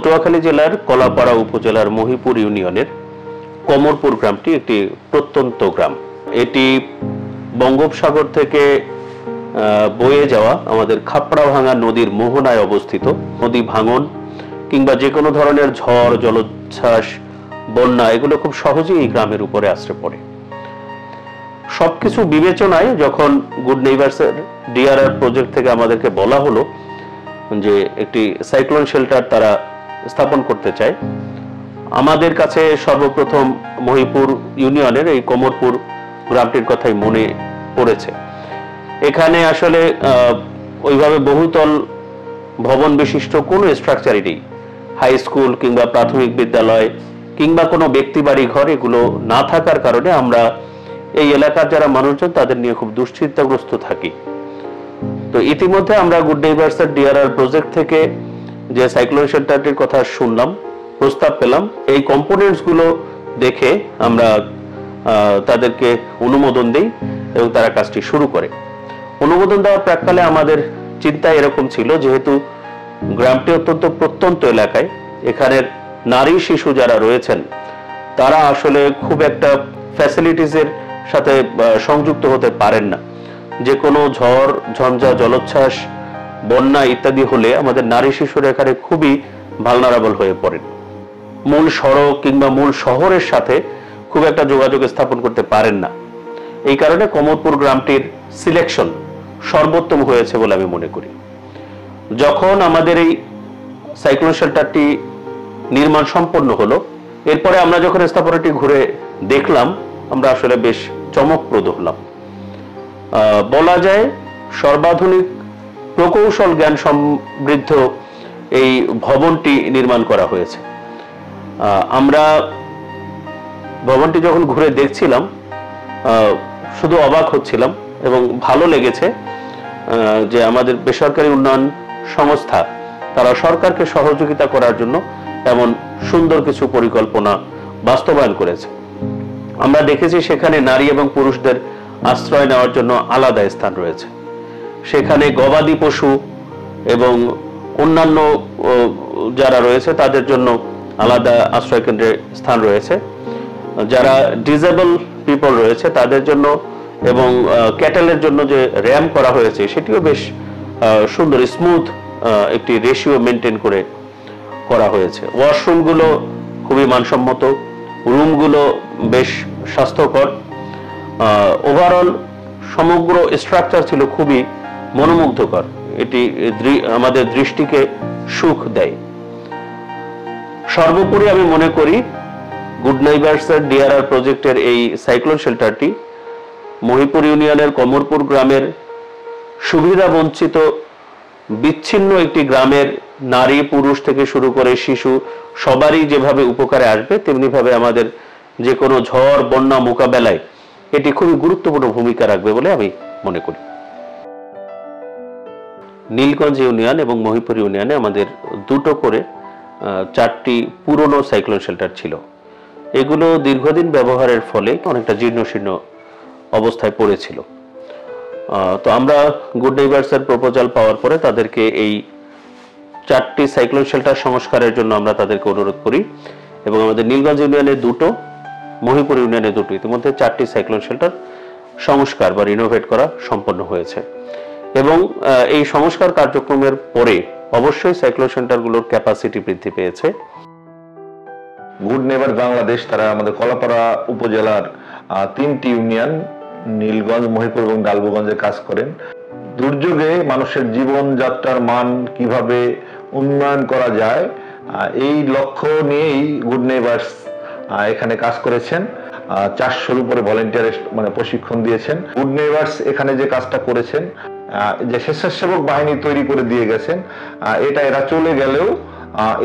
পটুয়াখালী জেলার কলাপাড়া উপজেলার মহিপুর ইউনিয়নের কমরপুর গ্রামটি একটি প্রত্যন্ত গ্রাম। এটি বঙ্গোপসাগর থেকে বয়ে যাওয়া আমাদের খাপড়াভাঙা নদীর মোহনায় অবস্থিত। নদী ভাঙন কিংবা যে কোনো ধরনের ঝড়, জলোচ্ছ্বাস, বন্যা এগুলো খুব সহজেই এই গ্রামের উপরে আশ্রয় পড়ে। সবকিছু বিবেচনায় যখন গুড নেইবারসের ডিআরআর প্রজেক্ট থেকে আমাদেরকে বলা হলো যে একটি সাইক্লোন শেল্টার তারা স্থাপন করতে চায়, আমাদের কাছে সর্বপ্রথম মহিপুর ইউনিয়নের এই কমরপুর গ্রামটির কথাই মনে পড়েছে। এখানে আসলে ওইভাবে বহুতল ভবন বিশিষ্ট কোনো স্ট্রাকচারই নেই। হাই স্কুল কিংবা প্রাথমিক বিদ্যালয় কিংবা কোনো ব্যক্তি বাড়ি ঘর এগুলো না থাকার কারণে আমরা এই এলাকার যারা মানুষজন তাদের নিয়ে খুব দুশ্চিন্তাগ্রস্ত থাকি। তো ইতিমধ্যে আমরা গুড নেইবারসের ডিআরআর প্রজেক্ট থেকে যে সাইক্লোন শেল্টারটির কথা শুনলাম, প্রস্তাব পেলাম, এই কম্পোনেন্টস গুলো দেখে আমরা তাদেরকে অনুমোদন দেই এবং তারা কাজটি শুরু করে। অনুমোদন দেওয়ার প্রাককালে আমাদের চিন্তা এরকম ছিল, যেহেতু গ্রামটি অত্যন্ত প্রত্যন্ত এলাকায়, এখানের নারী শিশু যারা রয়েছেন তারা আসলে খুব একটা ফ্যাসিলিটিসের সাথে সংযুক্ত হতে পারেন না। যে কোনো ঝড়, ঝঞ্ঝা, জলোচ্ছ্বাস, বন্যা ইত্যাদি হলে আমাদের নারী শিশুরা এখানে খুবই ভালনারেবল হয়ে পড়েন। মূল সড়ক কিংবা মূল শহরের সাথে খুব একটা যোগাযোগ স্থাপন করতে পারেন না। এই কারণে কমরপুর গ্রামটির সিলেকশন সর্বোত্তম হয়েছে বলে আমি মনে করি। যখন আমাদের এই সাইক্লোন শেল্টারটি নির্মাণ সম্পন্ন হলো, এরপরে আমরা যখন স্থাপনাটি ঘুরে দেখলাম, আমরা আসলে বেশ চমকপ্রদ হলাম। বলা যায় সর্বাধুনিক প্রকৌশল জ্ঞান সমৃদ্ধ এই ভবনটি নির্মাণ করা হয়েছে। আমরা ভবনটি যখন ঘুরে দেখছিলাম শুধু অবাক হচ্ছিলাম এবং ভালো লেগেছে যে আমাদের বেসরকারি উন্নয়ন সংস্থা তারা সরকারকে সহযোগিতা করার জন্য এমন সুন্দর কিছু পরিকল্পনা বাস্তবায়ন করেছে। আমরা দেখেছি সেখানে নারী এবং পুরুষদের আশ্রয় নেওয়ার জন্য আলাদা স্থান রয়েছে। সেখানে গবাদি পশু এবং অন্যান্য যারা রয়েছে তাদের জন্য আলাদা আশ্রয় কেন্দ্রের স্থান রয়েছে। যারা ডিসেবল পিপল রয়েছে তাদের জন্য এবং ক্যাটেলের জন্য যে র্যাম্প করা হয়েছে সেটিও বেশ সুন্দর, স্মুথ একটি রেশিও মেনটেন করে করা হয়েছে। ওয়াশরুমগুলো খুবই মানসম্মত, রুমগুলো বেশ স্বাস্থ্যকর। ওভারঅল সমগ্র স্ট্রাকচার ছিল খুবই মনোমুগ্ধকর। এটি আমাদের দৃষ্টিকে সুখ দেয়। সর্বোপরি আমি মনে করি গুড নেইবারসের ডিআরআর প্রজেক্টের এই সাইক্লোন শেল্টারটি মহিপুর ইউনিয়নের কমরপুর গ্রামের সুবিধা বঞ্চিত বিচ্ছিন্ন একটি গ্রামের নারী পুরুষ থেকে শুরু করে শিশু সবারই যেভাবে উপকারে আসবে, তেমনি ভাবে আমাদের যে কোনো ঝড় বন্যা মোকাবেলায় এটি খুবই গুরুত্বপূর্ণ ভূমিকা রাখবে বলে আমি মনে করি। নীলগঞ্জ ইউনিয়ন এবং মহিপুর ইউনিয়নে আমাদের দুটো করে 4টি পুরনো সাইক্লোন শেল্টার ছিল। এগুলো দীর্ঘদিন ব্যবহারের ফলে অনেকটা জীর্ণশীর্ণ অবস্থায় পড়েছিল। তো আমরা গুড নেইবারসের প্রপোজাল পাওয়ার পরে তাদেরকে এই 4টি সাইক্লোন শেল্টার সংস্কারের জন্য আমরা তাদেরকে অনুরোধ করি এবং আমাদের নীলগঞ্জ ইউনিয়নে দুটো, মহিপুর ইউনিয়নে দুটো, ইতিমধ্যে 4টি সাইক্লোন শেল্টার সংস্কার বা রিনোভেট করা সম্পন্ন হয়েছে। এবং এই সংস্কার কার্যক্রমের পরে অবশ্যই সাইক্লোন শেল্টারগুলোর ক্যাপাসিটি বৃদ্ধি পেয়েছে। গুড নেইবার বাংলাদেশ তারা আমাদের কলাপাড়া উপজেলার 3টি ইউনিয়ন নীলগঞ্জ, মহিপুর এবং ডালবগঞ্জে কাজ করেন। দুর্যোগে মানুষের জীবনযাত্রার মান কিভাবে উন্নয়ন করা যায় এই লক্ষ্য নিয়েই গুড নেইবারস এখানে কাজ করেছেন। 400-র উপরে ভলেন্টিয়ার প্রশিক্ষণ দিয়েছেন। গুড নেইবারস এখানে যে কাজটা করেছেন, যে স্বেচ্ছাসেবক বাহিনী তৈরি করে দিয়ে গেছেন, এটা এরা চলে গেলেও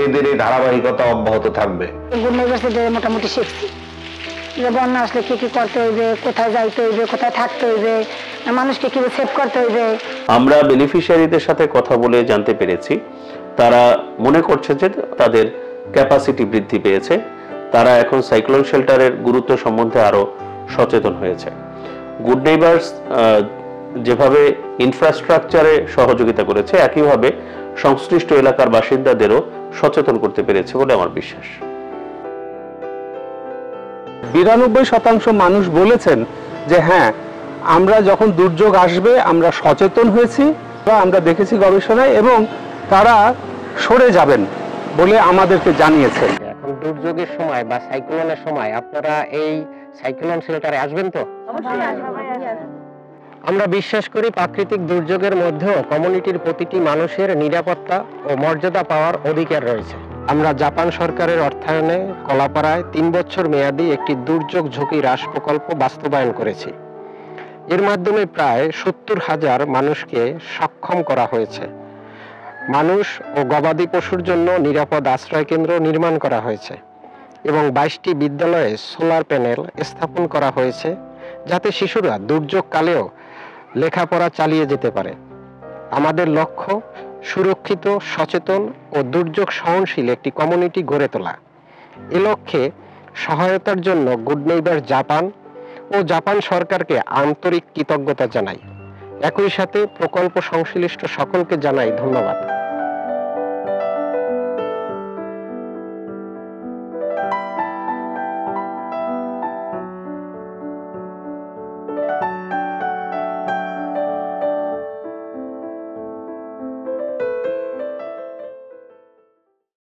এদের এই ধারাবাহিকতা অব্যাহত থাকবে। গুড নেইবারসে মোটামুটি শিখছি যে বন্যা আসলে কি কি করতে হইবে, কোথায় যাইতে হইবে, কোথায় থাকতে হইবে, মানুষকে কিভাবে সেভ করতে হইবে। আমরা বেনিফিশিয়ারিদের সাথে কথা বলে জানতে পেরেছি তারা মনে করছে যে তাদের ক্যাপাসিটি বৃদ্ধি পেয়েছে। তারা এখন সাইক্লোন শেল্টারের গুরুত্ব সম্বন্ধে আরো সচেতন হয়েছে। গুড নেইবারস যেভাবে ইনফ্রাস্ট্রাকচারে সহযোগিতা করেছে, একইভাবে সংশ্লিষ্ট এলাকার বাসিন্দাদেরও সচেতন করতে পেরেছে বলে আমার বিশ্বাস। 92% মানুষ বলেছেন যে হ্যাঁ, আমরা যখন দুর্যোগ আসবে আমরা সচেতন হয়েছি, আমরা দেখেছি গবেষণায়, এবং তারা সরে যাবেন বলে আমাদেরকে জানিয়েছেন। এখন দুর্যোগের সময় বা সাইক্লোনের সময় আপনারা এই সাইক্লোন শেল্টারে আসবেন তো? আমরা বিশ্বাস করি প্রাকৃতিক দুর্যোগের মধ্যেও কমিউনিটির প্রতিটি মানুষের নিরাপত্তা ও মর্যাদা পাওয়ার অধিকার রয়েছে। আমরা জাপান সরকারের অর্থায়নে কলাপাড়ায় 3 বছর মেয়াদী একটি দুর্যোগ ঝুঁকি হ্রাস প্রকল্প বাস্তবায়ন করেছি। এর মাধ্যমে প্রায় 70,000 মানুষকে সক্ষম করা হয়েছে। মানুষ ও গবাদি পশুর জন্য নিরাপদ আশ্রয় কেন্দ্র নির্মাণ করা হয়েছে এবং 22টি বিদ্যালয়ে সোলার প্যানেল স্থাপন করা হয়েছে, যাতে শিশুরা দুর্যোগকালেও লেখাপড়া চালিয়ে যেতে পারে। আমাদের লক্ষ্য সুরক্ষিত, সচেতন ও দুর্যোগ সহনশীল একটি কমিউনিটি গড়ে তোলা। এ লক্ষ্যে সহায়তার জন্য গুড নেইবার জাপান ও জাপান সরকারকে আন্তরিক কৃতজ্ঞতা জানাই। একই সাথে প্রকল্প সংশ্লিষ্ট সকলকে জানাই ধন্যবাদ।